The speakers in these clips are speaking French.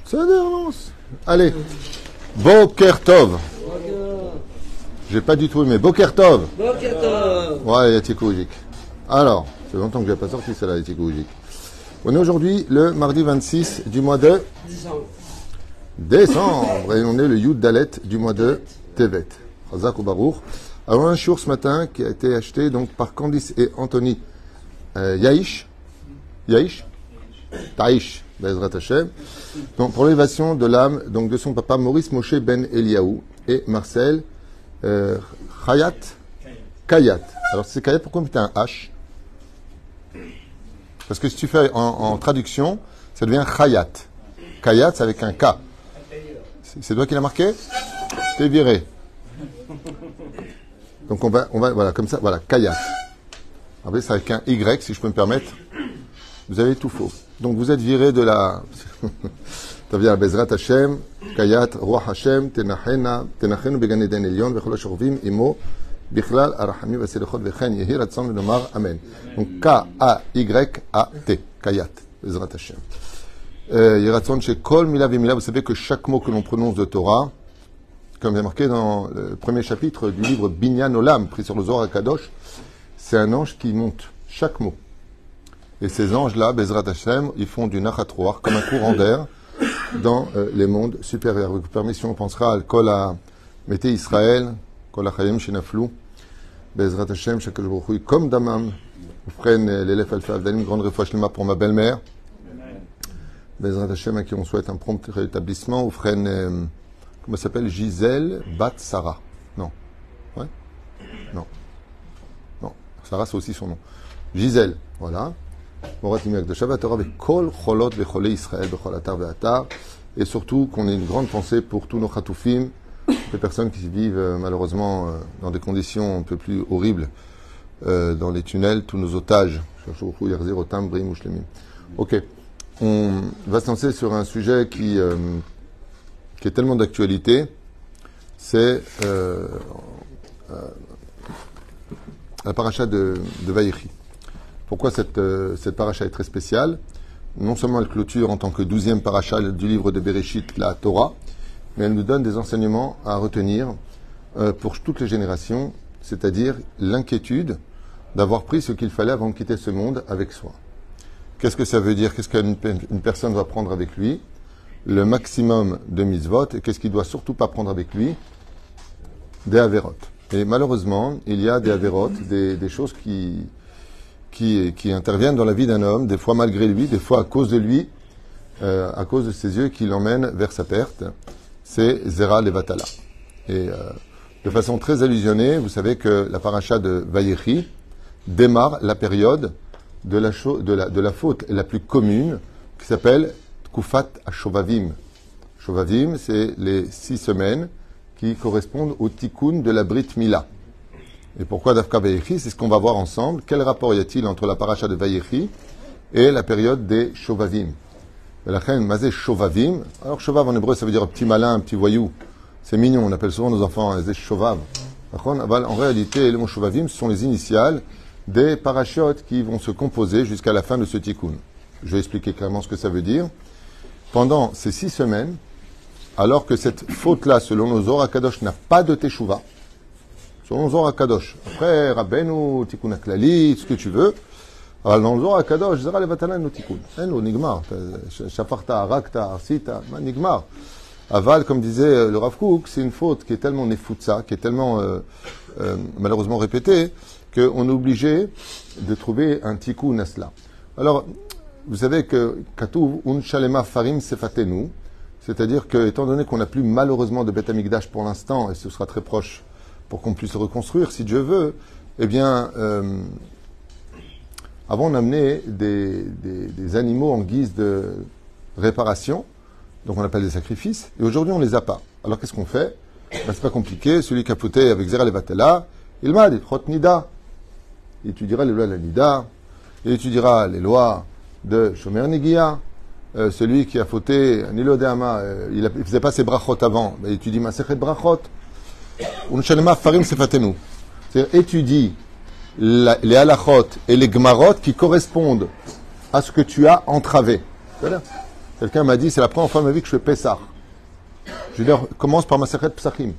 Ça avance. Allez. Boker Tov. J'ai pas du tout aimé. Boker Tov. Boker Tov. Ouais, Yatikouzik. Alors, c'est longtemps que je n'ai pas sorti celle-là, Yatikouzik. On est aujourd'hui le mardi 26 du mois de décembre. Et on est le Yud Dalet du mois de Tevet. Chazak ou Baruch. Alors, un shiur ce matin qui a été acheté donc par Candice et Anthony Yaïch. Taïch, Bezrat Hashem. Donc, pour l'élévation de l'âme donc de son papa Maurice Moshe Ben Eliaou et Marcel Kayat. Alors, c'est Kayat, pourquoi on met un H? Parce que si tu fais en traduction, ça devient Kayat. Kayat, c'est avec un K. C'est toi qui l'as marqué? T'es viré. Donc on va, voilà, comme ça, voilà, Kayat. Après, c'est avec un Y, si je peux me permettre. Vous avez tout faux. Donc vous êtes viré de la... Ça vient à Bezrat Hashem, Kayat, Roi Hashem, Tenachenu Began Eden Elion, Vechol HaShorvim, Imo, Bichlal, Arachami, Vaselechot, Vechen, Yehi, Ratson, Nomar, Amen. Donc K-A-Y-A-T, Kayat, Bezrat Hashem. Yeratson, chez Kol, Mila, Vimila, vous savez que chaque mot que l'on prononce de Torah, comme il est marqué dans le premier chapitre du livre Binyan Olam, pris sur le Zohar HaKadosh, c'est un ange qui monte chaque mot. Et ces anges-là, Bezrat Hashem, ils font du Nachat Roar, comme un courant d'air, dans les mondes supérieurs. Avec permission, on pensera à Kol à Mété Israël, Kol à Chayem Shenaflou, Bezrat Hashem, Shakadosh Baruch Hu, comme Damam, vous prennent l'élève Alpha Avdalim, grande refouach pour ma belle-mère, Bezrat Hashem, à qui on souhaite un prompt rétablissement, vous prennent, comment ça s'appelle, Gisèle Bat Sarah. Non. Ouais? Non. Non. Sarah, c'est aussi son nom. Gisèle, voilà. Et surtout qu'on ait une grande pensée pour tous nos chatoufim, les personnes qui vivent malheureusement dans des conditions un peu plus horribles dans les tunnels, tous nos otages. Ok, on va se lancer sur un sujet qui est tellement d'actualité, c'est la paracha de Vayechi. Pourquoi cette paracha est très spéciale? Non seulement elle clôture en tant que 12e paracha du livre de Bereshit, la Torah, mais elle nous donne des enseignements à retenir pour toutes les générations, c'est-à-dire l'inquiétude d'avoir pris ce qu'il fallait avant de quitter ce monde avec soi. Qu'est-ce que ça veut dire? Qu'est-ce qu'une personne doit prendre avec lui? Le maximum de mitzvot, et qu'est-ce qu'il doit surtout pas prendre avec lui? Des averot. Et malheureusement, il y a des averot, des choses qui interviennent dans la vie d'un homme, des fois malgré lui, des fois à cause de lui, à cause de ses yeux qui l'emmènent vers sa perte. C'est Zera Levatala. Et de façon très allusionnée, vous savez que la paracha de Vayechi démarre la période de la faute la plus commune, qui s'appelle Tkufat HaShovavim. Shovavim, c'est les 6 semaines qui correspondent au tikkun de la Brit Mila. Et pourquoi Dafka Vayechi? C'est ce qu'on va voir ensemble. Quel rapport y a-t-il entre la paracha de Vayechi et la période des Shovavim? La reine Mazé Shovavim. Alors Shovav en hébreu ça veut dire un petit malin, un petit voyou. C'est mignon, on appelle souvent nos enfants les Shovav. En réalité, les mots Shovavim sont les initiales des parachutes qui vont se composer jusqu'à la fin de ce tikkun. Je vais expliquer clairement ce que ça veut dire. Pendant ces 6 semaines, alors que cette faute-là, selon nos Zohar HaKadosh, n'a pas de teshuva, selon le Zohar HaKadosh. Après, Rabbeinu, Tikkun HaKlali, ce que tu veux. Alors, dans le Zohar HaKadosh, Zera Levatala no Tikkun. No Nigmar. Shafarta, Arakta, Arsita, Nigmar. Aval, comme disait le Rav Kook, c'est une faute qui est tellement nefutza, qui est tellement malheureusement répétée, qu'on est obligé de trouver un Tikkun à cela. Alors, vous savez que Katuv, Un Shalema Farim Sefatenu, c'est-à-dire que, étant donné qu'on n'a plus malheureusement de Beth Amikdash pour l'instant, et ce sera très proche, pour qu'on puisse reconstruire, si Dieu veut, eh bien, avant on amenait des animaux en guise de réparation, donc on appelle des sacrifices, et aujourd'hui on les a pas. Alors qu'est-ce qu'on fait? Ben, c'est pas compliqué, celui qui a fauté avec Zera Levatala, il m'a dit Chot Nida. Il étudiera les lois de la Nida, il étudiera les lois de Shomer Negia, celui qui a fauté Nilo Deama, il ne faisait pas ses brachot avant, ben, il étudie Masechet Brachot. C'est-à-dire étudie les halachot et les gmarot qui correspondent à ce que tu as entravé. Quelqu'un m'a dit, c'est la première fois de ma vie que je fais Pessah. Je lui dis, commence par ma secrète Psachim.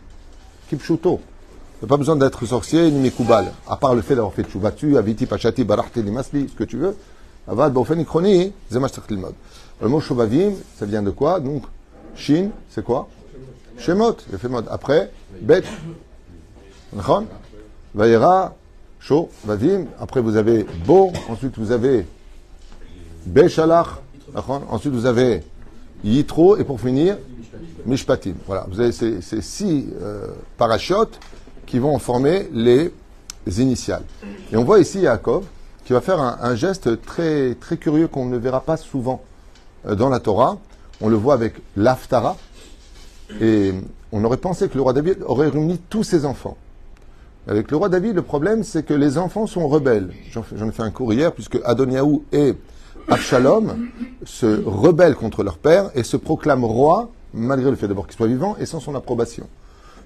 Kipchuto. Il n'y a pas besoin d'être sorcier ni Mekoubal. À part le fait d'avoir fait Tchoubatu, Aviti, Pachati, Barachti, Limasli, ce que tu veux. Avad, Bofen, Ikroni, Zemash Lilmod. Le mot Shobavim, ça vient de quoi? Donc, Shin, c'est quoi? Shemot. Il fait mode. Après, Bet. Vaïra, Sho, Vavim. Après, vous avez Bo. Ensuite, vous avez Beshalach. Ensuite, vous avez Yitro. Et pour finir, Mishpatim. Voilà. Vous avez ces 6 parachutes qui vont former les initiales. Et on voit ici Yaakov qui va faire un geste très, très curieux qu'on ne verra pas souvent dans la Torah. On le voit avec l'Aftara. Et on aurait pensé que le roi David aurait réuni tous ses enfants. Avec le roi David, le problème, c'est que les enfants sont rebelles. J'en ai fait un cours hier, puisque Adoniaou et Absalom se rebellent contre leur père et se proclament roi, malgré le fait d'abord qu'il soit vivant, et sans son approbation.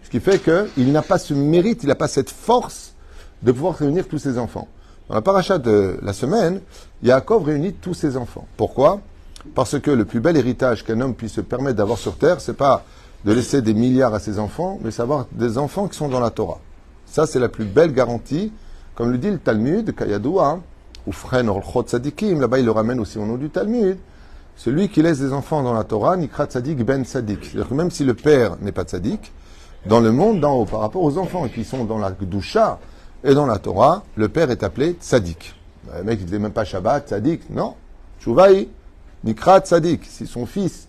Ce qui fait qu'il n'a pas ce mérite, il n'a pas cette force de pouvoir réunir tous ses enfants. Dans la paracha de la semaine, Yaakov réunit tous ses enfants. Pourquoi? Parce que le plus bel héritage qu'un homme puisse se permettre d'avoir sur terre, c'est pas de laisser des milliards à ses enfants, mais savoir des enfants qui sont dans la Torah. Ça, c'est la plus belle garantie. Comme le dit le Talmud, Kayadoua, ou Fren Orchot Tzadikim, là-bas il le ramène aussi au nom du Talmud, celui qui laisse des enfants dans la Torah, Nikra Tzadik Ben Tzadik. C'est-à-dire que même si le père n'est pas Tzadik, dans le monde d'en haut, par rapport aux enfants qui sont dans la Gdusha et dans la Torah, le père est appelé Tzadik. Le mec, il ne disait même pas Shabbat, Tzadik, non. Chouvaï, Nikra Tzadik, c'est son fils.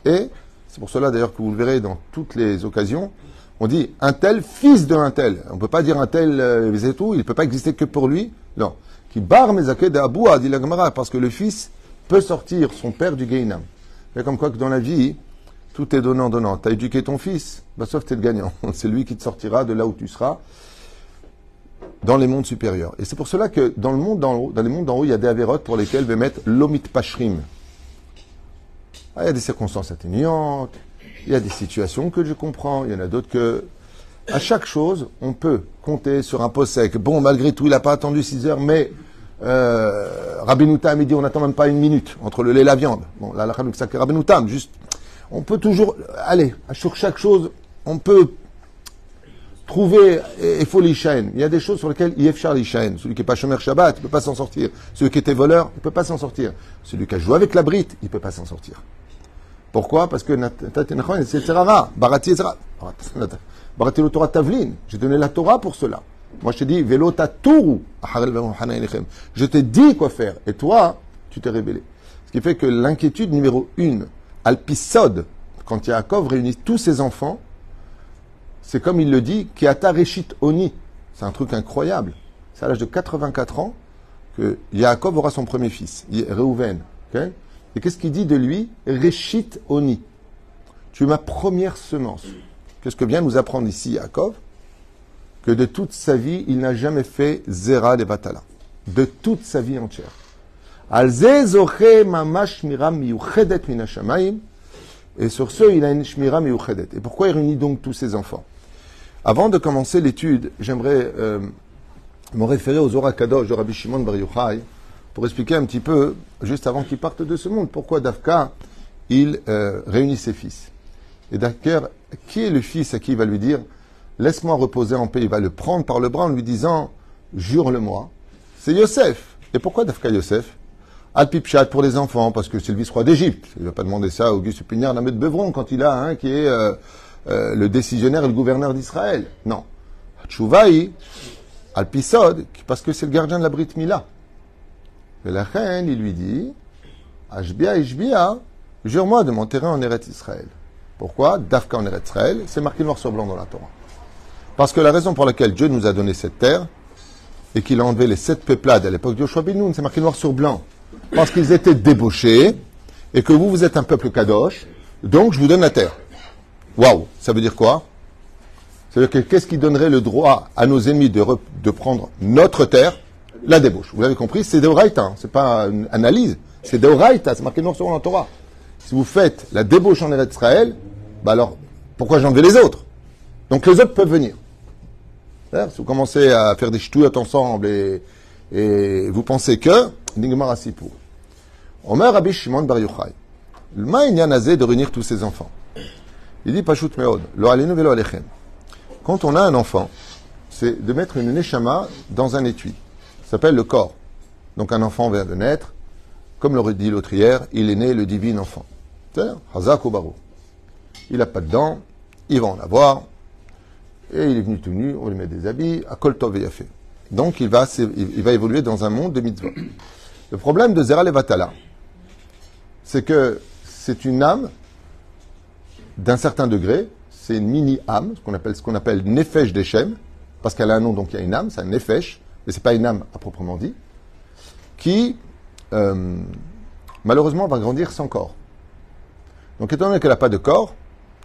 Et c'est pour cela d'ailleurs que vous le verrez dans toutes les occasions, on dit un tel, fils de un tel. On ne peut pas dire un tel, c'est tout, il ne peut pas exister que pour lui. Non. Qui bar mezakeh de Aboua, dit la Gemara, parce que le fils peut sortir son père du Gehinam. C'est comme quoi que dans la vie, tout est donnant-donnant. Tu as éduqué ton fils, bah, sauf tu es le gagnant. C'est lui qui te sortira de là où tu seras, dans les mondes supérieurs. Et c'est pour cela que dans le monde d'en haut, dans les mondes d'en haut, il y a des avérotes pour lesquelles je vais mettre l'omit pashrim. Ah, il y a des circonstances atténuantes, il y a des situations que je comprends, il y en a d'autres que... À chaque chose, on peut compter sur un possèque. Bon, malgré tout, il n'a pas attendu 6 heures, mais Rabbeinu Tam, il dit on n'attend même pas 1 minute entre le lait et la viande. Bon, là, c'est Rabbeinu Tam, juste... On peut toujours... Allez, sur chaque chose, on peut trouver... Il faut l'Ishaen. Il y a des choses sur lesquelles il y a l'Ishaen. Celui qui n'est pas Shomer Shabbat, il ne peut pas s'en sortir. Celui qui était voleur, il ne peut pas s'en sortir. Celui qui a joué avec la brite, il ne peut pas s'en sortir. Pourquoi? Parce que c'est Terara, Barati et Barati le Torah Tavlin. J'ai donné la Torah pour cela. Moi, je t'ai dit, Velo Tatouru, je t'ai dit quoi faire. Et toi, tu t'es rébellé. Ce qui fait que l'inquiétude numéro 1, Alpisod, quand Yaakov réunit tous ses enfants, c'est comme il le dit, Kiata Reshit Oni. C'est un truc incroyable. C'est à l'âge de 84 ans que Yaakov aura son premier fils, Reuven. Okay? Et qu'est-ce qu'il dit de lui? Reshit Oni. Tu es ma première semence. Qu'est-ce que vient nous apprendre ici Yaakov? Que de toute sa vie, il n'a jamais fait Zera de Batala. De toute sa vie entière. Et sur ce, il a une shmira miyuchedet. Et pourquoi il réunit donc tous ses enfants? Avant de commencer l'étude, j'aimerais me référer aux Zohar Kadosh de Rabbi Shimon Bar Yochai pour expliquer un petit peu, juste avant qu'il parte de ce monde, pourquoi Dafka, il réunit ses fils. Et d'ailleurs, qui est le fils à qui il va lui dire « Laisse-moi reposer en paix ». Il va le prendre par le bras en lui disant « Jure-le-moi ». C'est Yosef. Et pourquoi Dafka Yosef? Al-Pipchat pour les enfants, parce que c'est le vice-roi d'Égypte. Il ne va pas demander ça à Auguste Piniard d'Ahmed Bevron quand il a un qui est le décisionnaire et le gouverneur d'Israël. Non. Tchouvaï, Al-Pisod, parce que c'est le gardien de la Brit Mila. Et la reine, il lui dit Ashbia, Ishbia, jure-moi de m'enterrer en Eretz Israël. Pourquoi? Dafka en Eretz Israël, c'est marqué noir sur blanc dans la Torah. Parce que la raison pour laquelle Dieu nous a donné cette terre, et qu'il a enlevé les 7 peuplades à l'époque de Yoshua ben Nun, c'est marqué noir sur blanc. Parce qu'ils étaient débauchés, et que vous êtes un peuple kadosh, donc je vous donne la terre. Waouh, ça veut dire quoi? Ça veut dire que qu'est-ce qui donnerait le droit à nos ennemis de prendre notre terre? La débauche. Vous l'avez compris, c'est Deoraita, hein. C'est pas une analyse, c'est Deoraita, c'est marqué noir sur blanc dans la Torah. Si vous faites la débauche en Eretz Israël, bah alors, pourquoi j'enlève les autres? Donc les autres peuvent venir. Si vous commencez à faire des ch'touillottes ensemble et vous pensez que, Nigmar Asipour. Omer Rabbi Shimon Bar Yochai. Le ma'inyan azé de réunir tous ses enfants. Il dit Pashut meod, lo alenu velo alechem. Quand on a un enfant, c'est de mettre une neshama dans un étui. Ça s'appelle le corps. Donc un enfant vient de naître, comme l'aurait dit l'autre hier, il est né le divin enfant. C'est-à-dire, Hazak ou Barou. Il n'a pas de dents, il va en avoir, et il est venu tout nu, on lui met des habits, à Kol Tov et Yafé. Donc il va évoluer dans un monde de mitzvot. Le problème de Zera Levatala, c'est que c'est une âme d'un certain degré, c'est une mini-âme, ce qu'on appelle Nefesh d'Echem, parce qu'elle a un nom, donc il y a une âme, c'est un Nefesh, mais ce n'est pas une âme à proprement dit, qui, malheureusement, va grandir sans corps. Donc, étant donné qu'elle n'a pas de corps,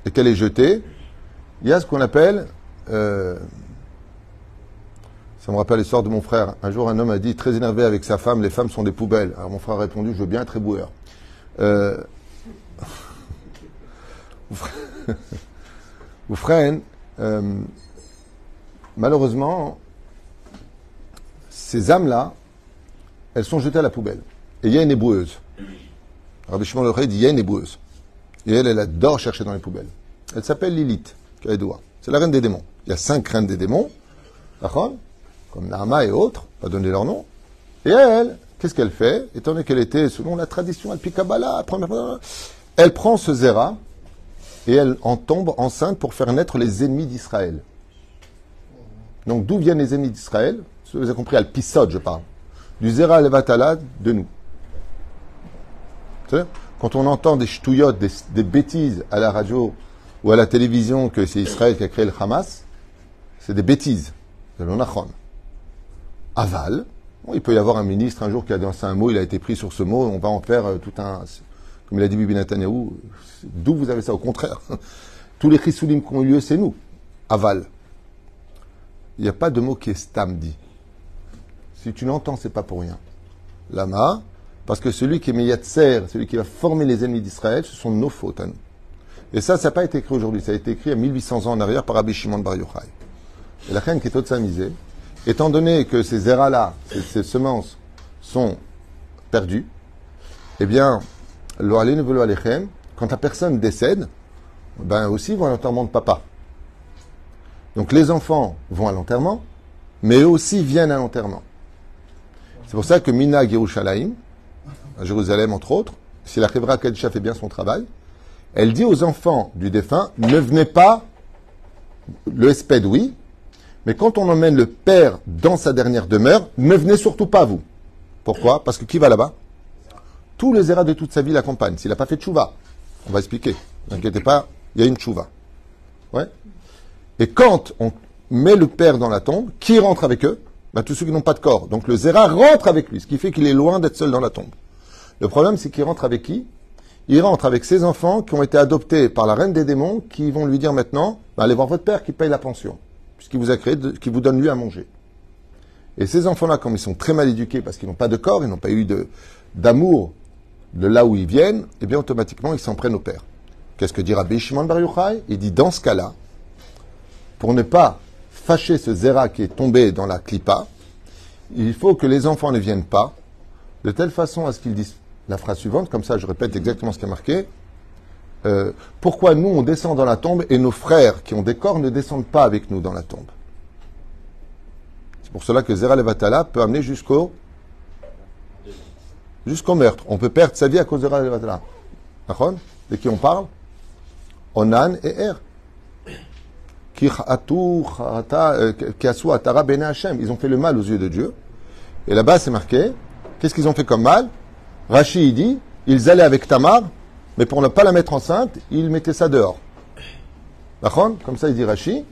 et qu'elle est jetée, il y a ce qu'on appelle... ça me rappelle l'histoire de mon frère. Un jour, un homme a dit, très énervé avec sa femme, les femmes sont des poubelles. Alors, mon frère a répondu, je veux bien être éboueur. Ou frère, malheureusement, ces âmes-là, elles sont jetées à la poubelle. Et il y a une éboueuse. Rabbi Shimon le dit, il y a une éboueuse. Et elle adore chercher dans les poubelles. Elle s'appelle Lilith, c'est la reine des démons. Il y a 5 reines des démons, comme Naama et autres, pas donner leur nom. Et elle, qu'est-ce qu'elle fait? Étant donné qu'elle était, selon la tradition, Alpi Kabbalah, elle prend ce zéra et elle en tombe enceinte pour faire naître les ennemis d'Israël. Donc d'où viennent les ennemis d'Israël? Vous avez compris, Al-Pisod, je parle. Du zéra levatala de nous. Quand on entend des ch'touillottes, des bêtises à la radio ou à la télévision que c'est Israël qui a créé le Hamas, c'est des bêtises. C'est l'onachon. Aval, bon, il peut y avoir un ministre un jour qui a dansé un mot, il a été pris sur ce mot, on va en faire tout un... Comme il a dit Bibi Netanyahou, d'où vous avez ça? Au contraire. Tous les chrysoulim qui ont eu lieu, c'est nous. Aval. Il n'y a pas de mot qui est stam dit. Si tu l'entends, c'est pas pour rien. Lama, parce que celui qui est Meyatser, celui qui va former les ennemis d'Israël, ce sont nos fautes à nous. Et ça n'a pas été écrit aujourd'hui. Ça a été écrit à 1800 ans en arrière par Rabbi Shimon Bar Yochai. Et la reine qui est toute samisée, étant donné que ces zéras-là, ces semences, sont perdues, eh bien, lo alenu velo alechem, quand la personne décède, ben aussi vont à l'enterrement de papa. Donc les enfants vont à l'enterrement, mais eux aussi viennent à l'enterrement. C'est pour ça que Mina Yerushalayim, à Jérusalem entre autres, si la Chevra Kadisha fait bien son travail, elle dit aux enfants du défunt, ne venez pas, le espède oui, mais quand on emmène le père dans sa dernière demeure, ne venez surtout pas vous. Pourquoi? Parce que qui va là-bas? Tous les zéras de toute sa vie l'accompagnent. S'il n'a pas fait de tchouva, on va expliquer. Ne vous inquiétez pas, il y a une tchouva. Ouais. Et quand on met le père dans la tombe, qui rentre avec eux? Ben, tous ceux qui n'ont pas de corps. Donc le zéra rentre avec lui, ce qui fait qu'il est loin d'être seul dans la tombe. Le problème, c'est qu'il rentre avec qui? Il rentre avec ses enfants qui ont été adoptés par la reine des démons, qui vont lui dire maintenant, ben, allez voir votre père qui paye la pension, puisqu'il vous a créé, qui vous donne lui à manger. Et ces enfants-là, comme ils sont très mal éduqués parce qu'ils n'ont pas de corps, ils n'ont pas eu d'amour de là où ils viennent, eh bien automatiquement ils s'en prennent au père. Qu'est-ce que dit Rabbi Shimon Bar Yochai? Il dit dans ce cas-là, pour ne pas fâcher ce zéra qui est tombé dans la clipa, il faut que les enfants ne viennent pas, de telle façon à ce qu'ils disent la phrase suivante, comme ça je répète exactement ce qui est marqué. Pourquoi nous on descend dans la tombe et nos frères qui ont des corps ne descendent pas avec nous dans la tombe? C'est pour cela que Zera Levatala peut amener jusqu'au meurtre. On peut perdre sa vie à cause de Zera Levatala. D'accord? De qui on parle? Onan et Er. Ils ont fait le mal aux yeux de Dieu. Et là-bas, c'est marqué. Qu'est-ce qu'ils ont fait comme mal? Rashi, il dit, ils allaient avec Tamar, mais pour ne pas la mettre enceinte, ils mettaient ça dehors. D'accord? Comme ça, il dit Rashi.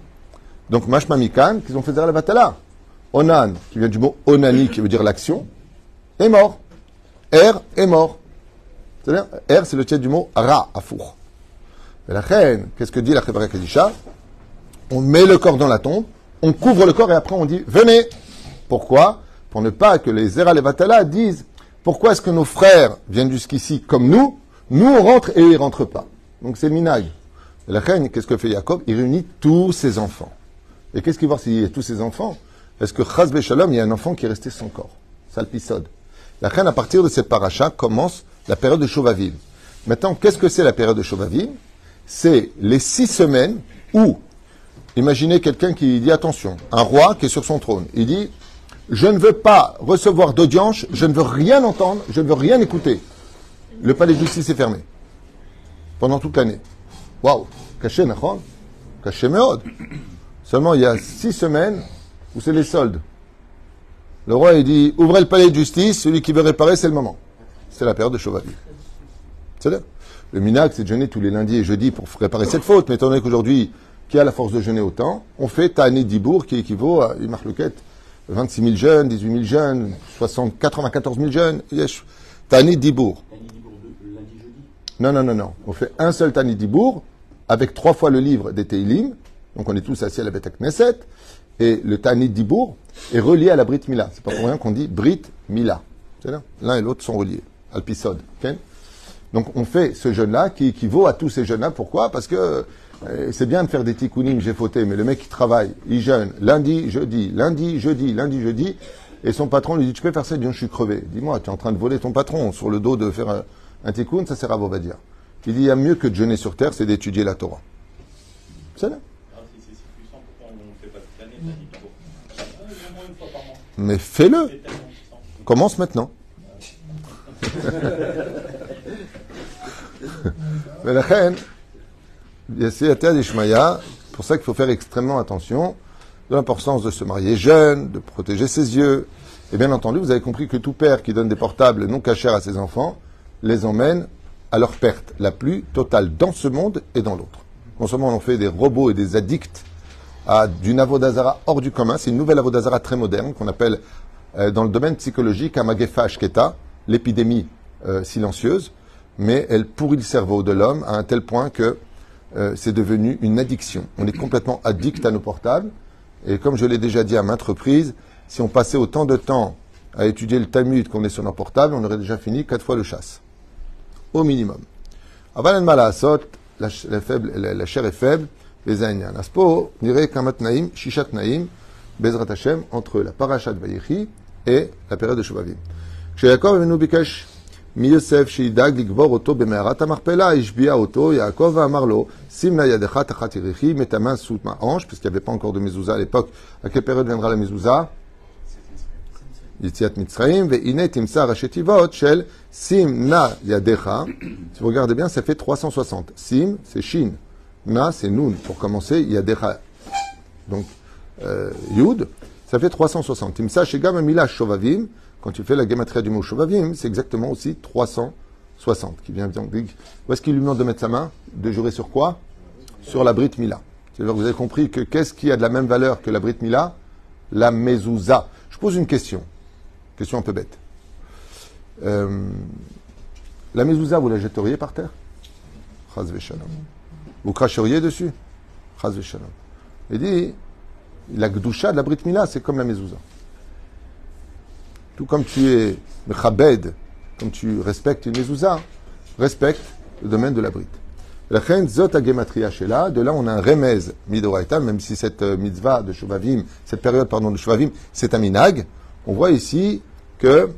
Donc, Mashma Mikan, qu'ils ont fait Zera Levatala. Onan, qui vient du mot Onani, qui veut dire l'action, est mort. Er est mort. C'est-à-dire, Er, c'est le titre du mot Ra, Afour. Et la reine, qu'est-ce que dit la Chevra Kadisha? On met le corps dans la tombe, on couvre le corps et après on dit venez. Pourquoi? Pour ne pas que les Zera Levatala disent pourquoi est-ce que nos frères viennent jusqu'ici comme nous on rentre et ils ne rentrent pas. Donc c'est Minag. Et la reine, qu'est-ce que fait Jacob? Il réunit tous ses enfants. Et qu'est-ce qu'il voit s'il y a tous ses enfants? Est-ce que Chaz Beshalom, il y a un enfant qui est resté sans corps? Salpisod. La reine, à partir de cette paracha, commence la période de Shovaviv. Maintenant, qu'est-ce que c'est la période de Shovavim? C'est les 6 semaines où, imaginez quelqu'un qui dit, attention, un roi qui est sur son trône, il dit, je ne veux pas recevoir d'audience, je ne veux rien entendre, je ne veux rien écouter. Le palais de justice est fermé. Pendant toute l'année. Waouh, caché, Nachon? Caché Meod. Seulement, il y a 6 semaines où c'est les soldes. Le roi, il dit, ouvrez le palais de justice, celui qui veut réparer, c'est le moment. C'est la période de Shovavim. C'est-à-dire, le minag, c'est de jeûner tous les lundis et jeudis pour réparer cette faute. Mais étant donné qu'aujourd'hui, qui a la force de jeûner autant, on fait Ta'anit Dibour, qui équivaut à une marloquette, 26 000 jeunes, 18 000 jeunes, 94 000 jeunes. Yes. Ta'anit Dibour. Non. On fait un seul Ta'anit Dibour, avec 3 fois le livre des Teilim. Donc on est tous assis à la Beth Knesset. Et le Ta'anit Dibour est relié à la Brit Mila. C'est pas pour rien qu'on dit Brit Mila. C'est là. L'un et l'autre sont reliés. Alpisod. Okay. Donc on fait ce jeûne-là qui équivaut à tous ces jeûnes-là. Pourquoi? Parce que c'est bien de faire des tikkunim, j'ai fauté, mais le mec qui travaille, il jeûne lundi, jeudi, lundi, jeudi, lundi, jeudi, et son patron lui dit, tu peux faire ça? Il dit, je suis crevé. Dis-moi, tu es en train de voler ton patron sur le dos de faire un tikkun, ça sert à Bovadia. Il dit, il y a mieux que de jeûner sur terre, c'est d'étudier la Torah. C'est là. Si c'est si puissant, pourquoi on ne fait pas toute l'année? Une fois par mois. Mais fais-le. Commence maintenant. Mais la reine, c'est pour ça qu'il faut faire extrêmement attention de l'importance de se marier jeune, de protéger ses yeux. Et bien entendu, vous avez compris que tout père qui donne des portables non cachers à ses enfants les emmène à leur perte la plus totale dans ce monde et dans l'autre. Non seulement on en fait des robots et des addicts à d'une avodazara hors du commun, c'est une nouvelle avodazara très moderne qu'on appelle dans le domaine psychologique un magefa ashketa, l'épidémie silencieuse, mais elle pourrit le cerveau de l'homme à un tel point que c'est devenu une addiction. On est complètement addict à nos portables. Et comme je l'ai déjà dit à maintes reprises, si on passait autant de temps à étudier le Talmud qu'on est sur nos portables, on aurait déjà fini 4 fois le chasse. Au minimum. Aval en malaasot, la chair est faible, les aïnian. Aspo, dirait kamat naïm, shishat naïm, bezrat Hashem, entre la parashat Vayechi et la période de Shovavim. Chez Yaakov, nous bikash, מיוסף שידאג לקבור אותו במערת המכפלה, השביע אותו, יעקב ואמר לו, שים נא ידך תחת ירכי, מטמא סות מעונש, parce qu'il n'y avait pas encore de mezouza à l'époque. À quelle période viendra la mezouza? יציאת מצרים, והנה תמצא ראשי תיבות של sim na yadecha. Si vous regardez bien, ça fait 360. Sim, c'est shin. Na, c'est nun. Pour commencer, yadecha. Donc, yud, ça fait 360. Timsa shegam mila shovavim. Quand tu fais la gematria du mot Shovavim, c'est exactement aussi 360. Qui vient donc, où est-ce qu'il lui demande de mettre sa main? De jurer sur quoi? Sur la Brit Mila. C'est-à-dire que vous avez compris que qu'est-ce qui a de la même valeur que la Brit Mila? La mezouza. Je pose une question. Question un peu bête. La mezouza, vous la jetteriez par terre? Chaz v'shalom. Vous cracheriez dessus? Chaz v'shalom. Il dit, la gdusha de la Brit Mila, c'est comme la mezouza. Tout comme tu es mechabed, comme tu respectes une mezouza, respecte le domaine de la brite. La reine zot gematria shela, de là on a un remez midoraita, même si cette mitzvah de Shovavim, cette période de Shovavim, c'est un minag. On voit ici que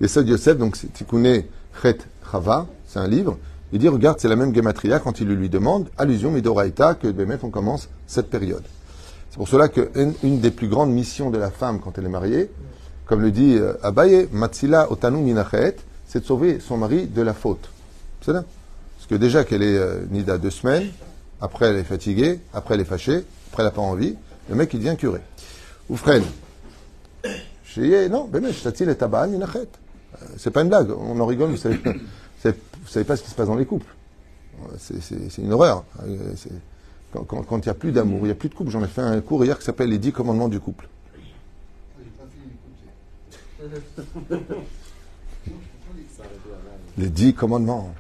Yesod Yosef, donc c'est Tikkuné Chet Chava, c'est un livre. Il dit regarde, c'est la même gematria quand il lui demande, allusion midoraita, que Bémet on commence cette période. C'est pour cela qu'une des plus grandes missions de la femme quand elle est mariée, comme le dit Abaye, Matsila Otanu Minachet, c'est de sauver son mari de la faute. C'est ça? Parce que déjà qu'elle est nida 2 semaines, après elle est fatiguée, après elle est fâchée, après elle n'a pas envie, le mec il devient curé. Ou frère, non, ben je t'attire les tabac Minachet. C'est pas une blague, on en rigole, vous savez pas ce qui se passe dans les couples. C'est une horreur. Quand il n'y a plus d'amour, il n'y a plus de couple. J'en ai fait un cours hier qui s'appelle les 10 commandements du couple. Les 10 commandements.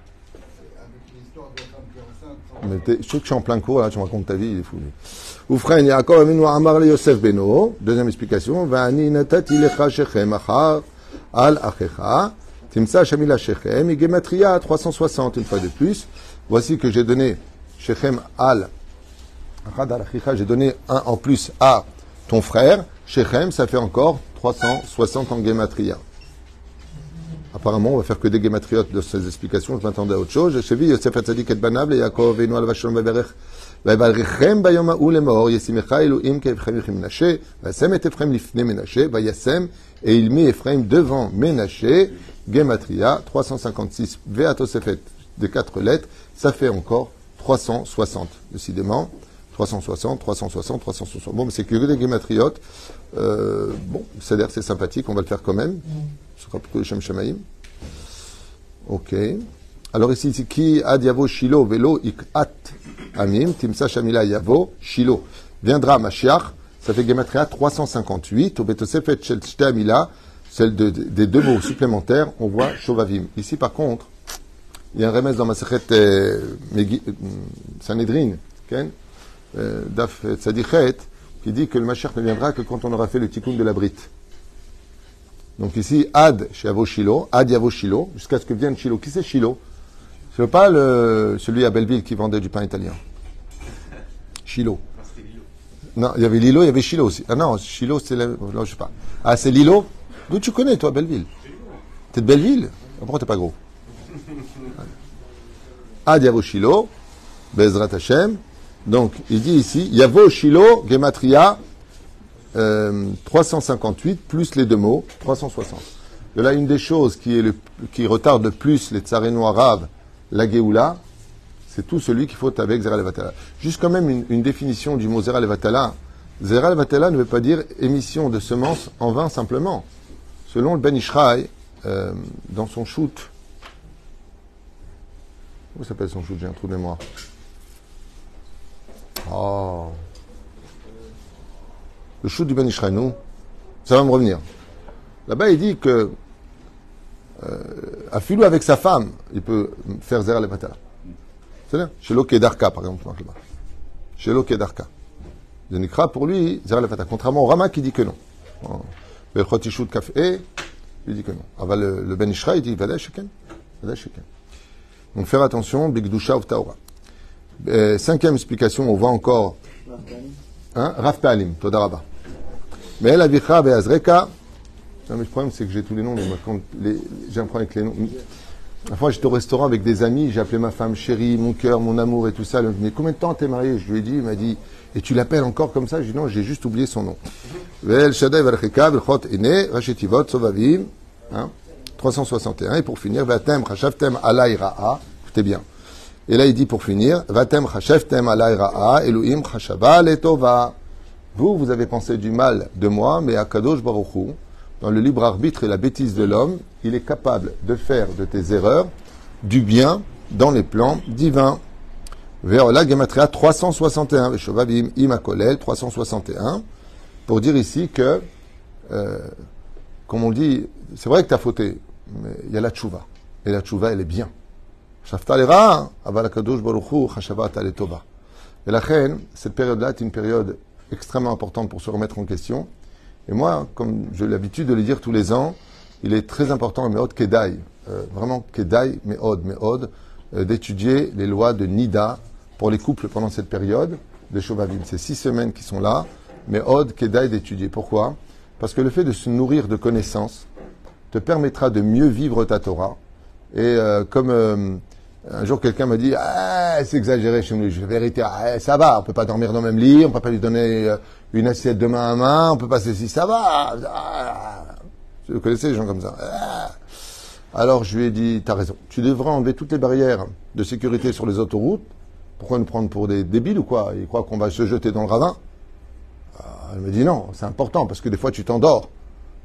Mais je sais que je suis en plein cours, là, tu me racontes ta vie, il est fou. Oufren, Yaakov Avinu Amar le Yosef Beno. Deuxième explication. Va'ani natati lecha shechem achar al achecha. Timsa shamila shechem. Et gematria 360, une fois de plus. Voici que j'ai donné shechem al achad al achecha. J'ai donné un en plus à ton frère. Shechem, ça fait encore 360 en gematria. apparemment, on va faire que des gématriotes de ces explications. Je m'attendais à autre chose. J'ai vu Yosef Hatzadik et Banable et Yaakov et Noal Vachon Beverech. ויברכם ביום ההוא לאמור, ישימך אלוהים כאפרים וכי מנשה, וישם את אפרים לפני מנשה, וישם, et il mit Ephraim devant Ménaché, Gematria, 356, Veatosefet, des 4 lettres, ça fait encore 360, décidément. 360, 360, 360. Bon, mais c'est que des gématriotes. Bon, c'est-à-dire c'est sympathique, on va le faire quand même. Ce sera pour le Shem Shamaim. Ok. Alors ici, c'est qui ad yavo Shilo velo ikat amim timsa shamila yavo Shilo. Viendra Mashiach, ça fait Gematria 358. Au Betosefet shel shte amila, celle des 2 mots supplémentaires, on voit Shovavim. Ici, par contre, il y a un remède dans Masechet Sanhedrin, okay? Daf Tzadichet, qui dit que le Mashiach ne viendra que quand on aura fait le tikkun de la brite. Donc ici, Ad Yavo Shilo, Ad Yavo Shilo, jusqu'à ce que vienne Shilo. Qui c'est Shilo? Ce n'est pas celui à Belleville qui vendait du pain italien. Shilo. Non, il y avait Lilo, il y avait Shilo aussi. Ah non, Shilo, c'est non, je sais pas. Ah, c'est Lilo? D'où tu connais, toi, Belleville? T'es de Belleville? Pourquoi t'es pas gros? Ad Yavo Shilo, Bezrat Hashem. Donc, il dit ici, Yavo Shilo, Gematria, 358, plus les 2 mots, 360. De là, une des choses qui retarde le plus les Tsareno arabes, la Géoula, c'est tout celui qu'il faut avec Zera Levatala. Juste quand même une définition du mot Zera Levatala. Zera Levatala ne veut pas dire émission de semences en vain simplement. Selon le Ben Ishraï, dans son shoot, comment s'appelle son shoot? J'ai un trou de mémoire. Oh. Le shoot du Ben Ishraï, non? Ça va me revenir. Là-bas, il dit que à Filou avec sa femme, il peut faire Zera Levatala. C'est-à-dire, chez Kedarka, par exemple, là-bas. Chez Kedarka. Zenikra, pour lui, Zera Levatala. Contrairement au Rama qui dit que non. Belchot Ishut Kafé, il dit que non. Alors, le Ben Ishraï, il dit Vada Sheken. Vada Sheken. Donc, faire attention, Bigdusha of Taora. 5e explication, on voit encore Rav Ta'alim, Todaraba. Mais la Vicha Be'azreka. Non, mais le problème, c'est que j'ai tous les noms. J'ai un problème avec les noms. La fois, j'étais au restaurant avec des amis, j'ai appelé ma femme chérie, mon cœur, mon amour et tout ça. Elle me dit, mais combien de temps t'es marié? Je lui ai dit, il m'a dit, et tu l'appelles encore comme ça? Je lui ai dit, non, j'ai juste oublié son nom. Vel Shaddai Varcheka, Velchot Ene, Rachetivot, Sovavim, 361. Et pour finir, Vatem Chashavtem Alay Ra'a. Écoutez bien. Et là, il dit pour finir, Vatem Chashavtem Alay Ra'a, Elohim Chashava Letova. Vous avez pensé du mal de moi, mais à Kadosh Baruch Hu, dans le libre arbitre et la bêtise de l'homme, il est capable de faire de tes erreurs du bien dans les plans divins. Veola Gematria 361, Veshovavim Imakolel 361, pour dire ici que, comme on dit, c'est vrai que tu as fauté, mais il y a la tchouva. Et la tchouva, elle est bien. Shafta lera, aval akadosh baruch hu, chashava ta letova. Et la reine, cette période-là est une période extrêmement importante pour se remettre en question. Et moi, comme j'ai l'habitude de le dire tous les ans, il est très important, Meod Kedai, vraiment Kedai, Meod, d'étudier les lois de Nida pour les couples pendant cette période de Shovavim. C'est 6 semaines qui sont là, Meod Kedai d'étudier. Pourquoi? Parce que le fait de se nourrir de connaissances te permettra de mieux vivre ta Torah. Et comme un jour quelqu'un m'a dit, ah, c'est exagéré chez nous, la vérité, ah, ça va, on peut pas dormir dans le même lit, on peut pas lui donner une assiette de main à main, on peut pas ceci, ça va. Ah. Vous connaissez les gens comme ça. Ah. Alors je lui ai dit, t'as raison, tu devrais enlever toutes les barrières de sécurité sur les autoroutes. Pourquoi nous prendre pour des débiles ou quoi? Ils croient qu'on va se jeter dans le ravin. Elle me dit non, c'est important parce que des fois tu t'endors.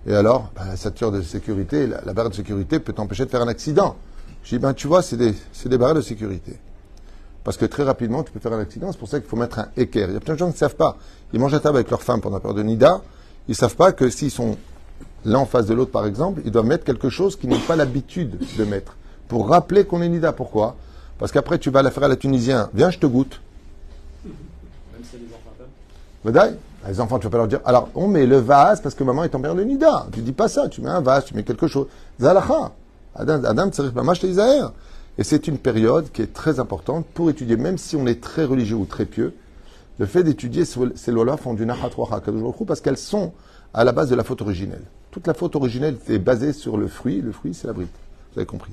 Et alors, la ceinture de sécurité, la barrière de sécurité peut t'empêcher de faire un accident. Je dis, tu vois, c'est des barrières de sécurité. Parce que très rapidement, tu peux faire un accident. C'est pour ça qu'il faut mettre un équerre. Il y a plein de gens qui ne savent pas. Ils mangent à table avec leur femme pendant la période de Nida. Ils ne savent pas que s'ils sont l'un en face de l'autre, par exemple, ils doivent mettre quelque chose qu'ils n'ont pas l'habitude de mettre. Pour rappeler qu'on est Nida. Pourquoi? Parce qu'après, tu vas la faire à la Tunisien. Viens, je te goûte. Même si c'est des enfants femmes. Médaille. Les enfants, tu vas pas leur dire, alors, on met le vase parce que maman est en période de Nida. Tu dis pas ça. Tu mets un vase, tu mets quelque chose. Zalacha. Adam, et c'est une période qui est très importante pour étudier, même si on est très religieux ou très pieux, le fait d'étudier ces lois-là font du Nachatrocha parce qu'elles sont à la base de la faute originelle. Toute la faute originelle est basée sur le fruit c'est la brite. avez compris.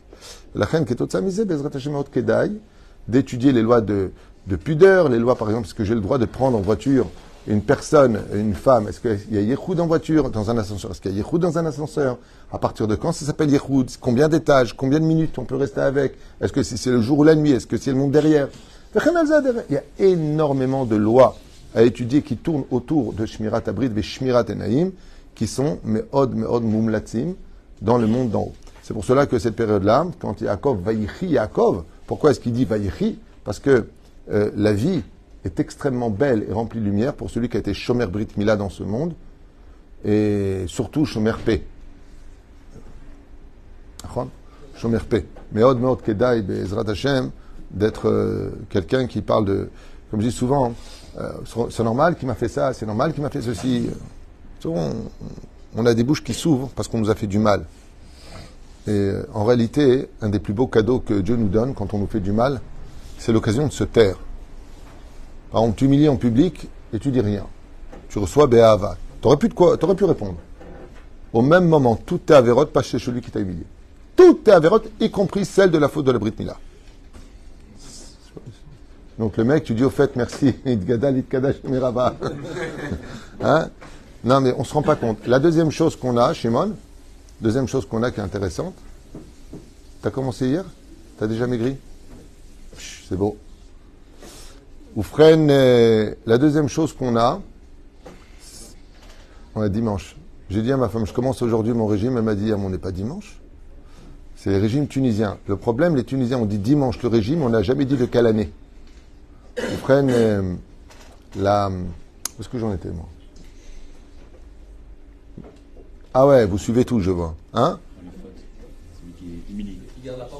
La reine qui est au misé, Bezrat Hashem Meod Kedai, d'étudier les lois de pudeur, les lois, par exemple, est-ce que j'ai le droit de prendre en voiture une personne, une femme, est-ce qu'il y a Yehoud en voiture, dans un ascenseur, est-ce qu'il y a Yehoud dans un ascenseur, à partir de quand ça s'appelle Yehoud, combien d'étages, combien de minutes on peut rester avec, est-ce que c'est le jour ou la nuit, est-ce que c'est le monde derrière. Il y a énormément de lois à étudier qui tournent autour de Shmirat Abrit et Shmirat Enaim, qui sont Meod Mumlatzim dans le monde d'en haut. C'est pour cela que cette période-là, quand Yaakov, Vayichi Yaakov, pourquoi est-ce qu'il dit Vayichi? Parce que la vie est extrêmement belle et remplie de lumière pour celui qui a été Shomer Brit Mila dans ce monde, et surtout Shomer Pé. Shomer Pé. Meod Kedai Be'ezrat Hashem, d'être quelqu'un qui parle de, comme je dis souvent, c'est normal qu'il m'a fait ça, c'est normal qu'il m'a fait ceci. On a des bouches qui s'ouvrent parce qu'on nous a fait du mal. Et en réalité, un des plus beaux cadeaux que Dieu nous donne quand on nous fait du mal, c'est l'occasion de se taire. Par exemple, tu humilies en public et tu dis rien. Tu reçois Béhava. T'aurais pu répondre. Au même moment, tout est avérote, pas chez celui qui t'a humilié. Tout est avérote, y compris celle de la faute de la Brit Mila. Donc le mec, tu dis au fait, merci, hein? Non, mais on ne se rend pas compte. La deuxième chose qu'on a, Shimon, deuxième chose qu'on a qui est intéressante, t'as commencé hier? T'as déjà maigri? C'est beau. Oufren, la deuxième chose qu'on a, on a dimanche. J'ai dit à ma femme, je commence aujourd'hui mon régime, elle m'a dit, on n'est pas dimanche. C'est les régimes tunisiens. Le problème, les Tunisiens ont dit dimanche le régime, on n'a jamais dit de quelle année. Ils prennent où est-ce que j'en étais, moi? Ah ouais, vous suivez tout, je vois. Hein?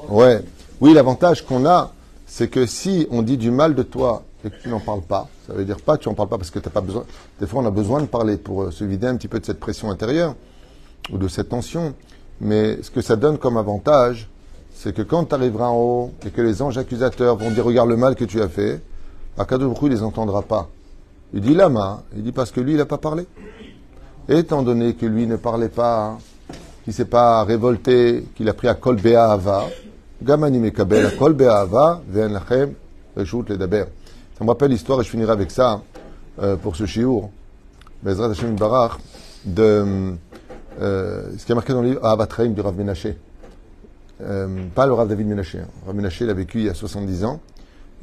Ouais. Oui, l'avantage qu'on a, c'est que si on dit du mal de toi et que tu n'en parles pas, ça veut dire pas tu n'en parles pas parce que tu n'as pas besoin. Des fois, on a besoin de parler pour se vider un petit peu de cette pression intérieure ou de cette tension. Mais ce que ça donne comme avantage, c'est que quand tu arriveras en haut et que les anges accusateurs vont dire regarde le mal que tu as fait, Akadosh Baruch Hu, il les entendra pas. Il dit lama, il dit parce que lui, il n'a pas parlé. Et étant donné que lui ne parlait pas, qu'il ne s'est pas révolté, qu'il a pris à Kol Be'ahava, Gamani Mekabel à Kol Be'ahava, Ve'en Lachem, Reshut Ledaber. Ça me rappelle l'histoire, et je finirai avec ça, pour ce shiur, Bezrat Hashem Barach, de ce qui est marqué dans le livre Ahavat Chaim du Rav Menaché. Pas le Rav David Menaché. Rav Menaché, il a vécu il y a 70 ans.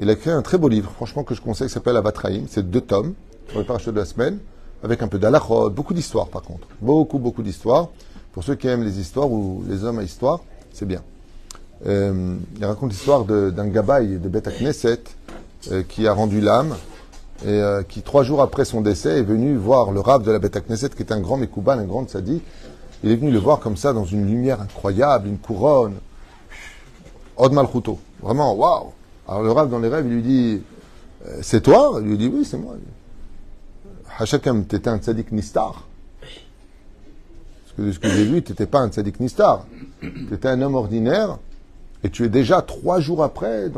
Il a écrit un très beau livre, franchement, que je conseille, qui s'appelle Ahavat Chaim. C'est 2 tomes, sur les parachutes de la semaine, avec un peu d'alachot, beaucoup d'histoires par contre. Beaucoup d'histoires. Pour ceux qui aiment les histoires ou les hommes à histoire, c'est bien. Il raconte l'histoire d'un gabaï de Beth Knesset qui a rendu l'âme et qui 3 jours après son décès est venu voir le Rav de la Beth Knesset qui est un grand Mekoubal, un grand tzaddik. Il est venu le voir comme ça dans une lumière incroyable, une couronne. Od Malchuto. Vraiment, waouh! Alors le Rav dans les rêves, il lui dit c'est toi? Il lui dit oui, c'est moi. Hachakam, t'étais un tzaddik nistar. Parce que de ce que j'ai vu, t'étais pas un tzaddik nistar. T'étais un homme ordinaire. Et tu es déjà 3 jours après,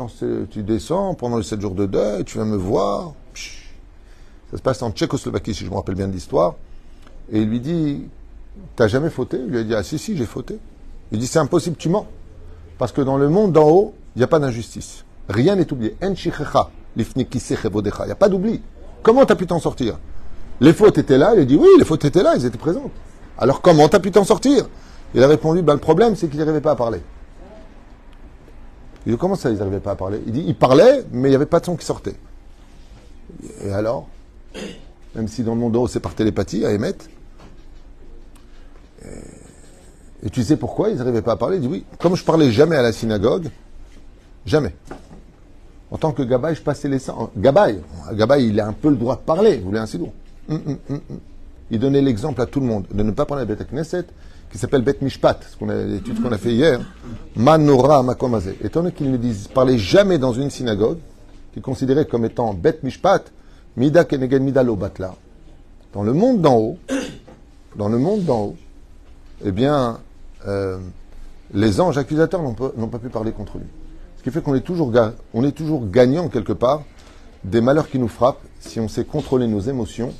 tu descends pendant les 7 jours de deuil, tu viens me voir. Ça se passe en Tchécoslovaquie, si je me rappelle bien de l'histoire. Et il lui dit, t'as jamais fauté? Il lui a dit, ah si, j'ai fauté. Il dit, c'est impossible, tu mens. Parce que dans le monde d'en haut, il n'y a pas d'injustice. Rien n'est oublié. Il n'y a pas d'oubli. Comment tu as pu t'en sortir? Les fautes étaient là. Il a dit, oui, les fautes étaient là, elles étaient présentes. Alors comment tu as pu t'en sortir? Il a répondu, le problème, c'est qu'il n'arrivait pas à parler. Il dit, comment ça, ils n'arrivaient pas à parler? Il dit, ils parlaient, mais il n'y avait pas de son qui sortait. Et alors? Même si dans le monde d'en haut, c'est par télépathie, à émettre. Et tu sais pourquoi ils n'arrivaient pas à parler? Il dit, oui, comme je parlais jamais à la synagogue, jamais. En tant que Gabaï, je passais les sangs. Gabaï, il a un peu le droit de parler. Vous voulez un sidour? Il donnait l'exemple à tout le monde de ne pas parler à Beth Knesset, qui s'appelle Bet Mishpat, l'étude qu'on a fait hier. Manora Makomazé. Étant donné qu'il ne parlait jamais dans une synagogue, qui est considérée comme étant Bet Mishpat, Mida Kenegen Mida Lo Batla. Dans le monde d'en haut, eh bien, les anges accusateurs n'ont pas pu parler contre lui. Ce qui fait qu'on est toujours gagnant quelque part des malheurs qui nous frappent si on sait contrôler nos émotions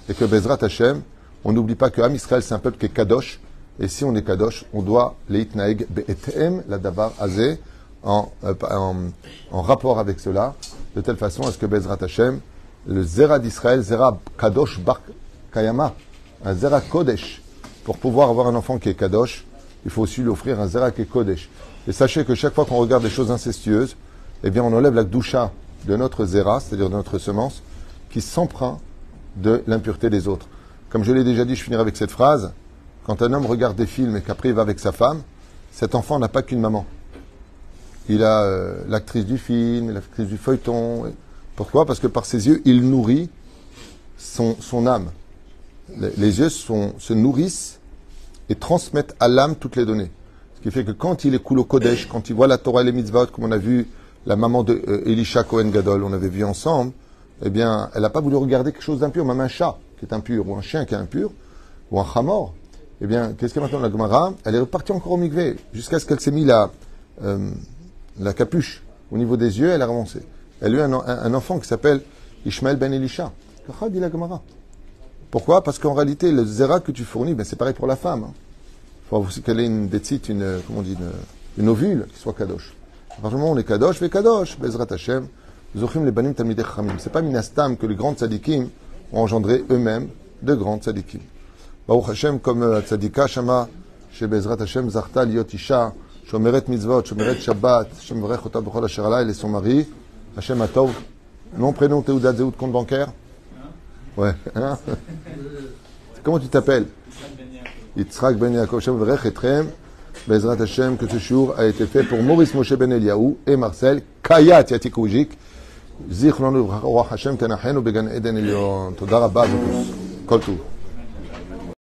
et que Bezrat Hashem, on n'oublie pas que Am Israël c'est un peuple qui est kadosh Et si on est kadosh, on doit leitnaeg be'etem la davar azé en rapport avec cela, de telle façon à ce que Bezrat Hashem, le Zera d'Israël, Zera Kadosh Bar Kayama, un Zera Kodesh, pour pouvoir avoir un enfant qui est Kadosh, il faut aussi lui offrir un Zera qui est Kodesh. Et sachez que chaque fois qu'on regarde des choses incestueuses, eh bien on enlève la Gdusha de notre Zera, c'est-à-dire de notre semence, qui s'empreint de l'impureté des autres. Comme je l'ai déjà dit, je finirai avec cette phrase, quand un homme regarde des films et qu'après il va avec sa femme, cet enfant n'a pas qu'une maman. Il a l'actrice du film, l'actrice du feuilleton. Pourquoi? Parce que par ses yeux, il nourrit son âme. Les yeux se nourrissent et transmettent à l'âme toutes les données. Ce qui fait que quand il est cool au Kodesh, quand il voit la Torah et les mitzvot, comme on a vu la maman de Elisha Cohen Gadol, on avait vu ensemble, eh bien, elle n'a pas voulu regarder quelque chose d'impur, même un chat qui est impur, ou un chien qui est impur, ou un chamor. Eh bien, qu'est-ce qu'elle a maintenant la Gemara? Elle est repartie encore au mikvé, jusqu'à ce qu'elle s'est mis la capuche au niveau des yeux, elle a avancé. Elle a eu un enfant qui s'appelle Ishmael ben Elisha. Dit la Gemara. Pourquoi? Parce qu'en réalité, le zera que tu fournis, ben c'est pareil pour la femme. Il faut aussi qu'elle ait une détite, une ovule qui soit kadosh. À partir du moment où on est kadosh, fait kadosh, Bezrat Hashem, zochim les banim talmidei chachamim. C'est pas minastam que les grands tzadikim ont engendré eux-mêmes de grands tzadikim. Baruch Hashem, comme tzadika shama, chez Bezrat Hashem, zarta liot isha, shomeret mitzvot, shomeret shabbat, Hashem vrech ota b'chol asher ala, elle et son mari, Hashem atov. Nom, prénom, Teudat, Zéout, compte bancaire? Ouais. Hein? Comment tu t'appelles? Yitzhak ben Yaakov. Hashem vrech etrem. Bezrat Hashem, que ce jour a été fait pour Maurice Moshe ben Eliaou et Marcel Kayat Yatikoujik. Zichlonu Hashem Tanachenu Began Eden Elion. Toda Rabba, Kol Tov.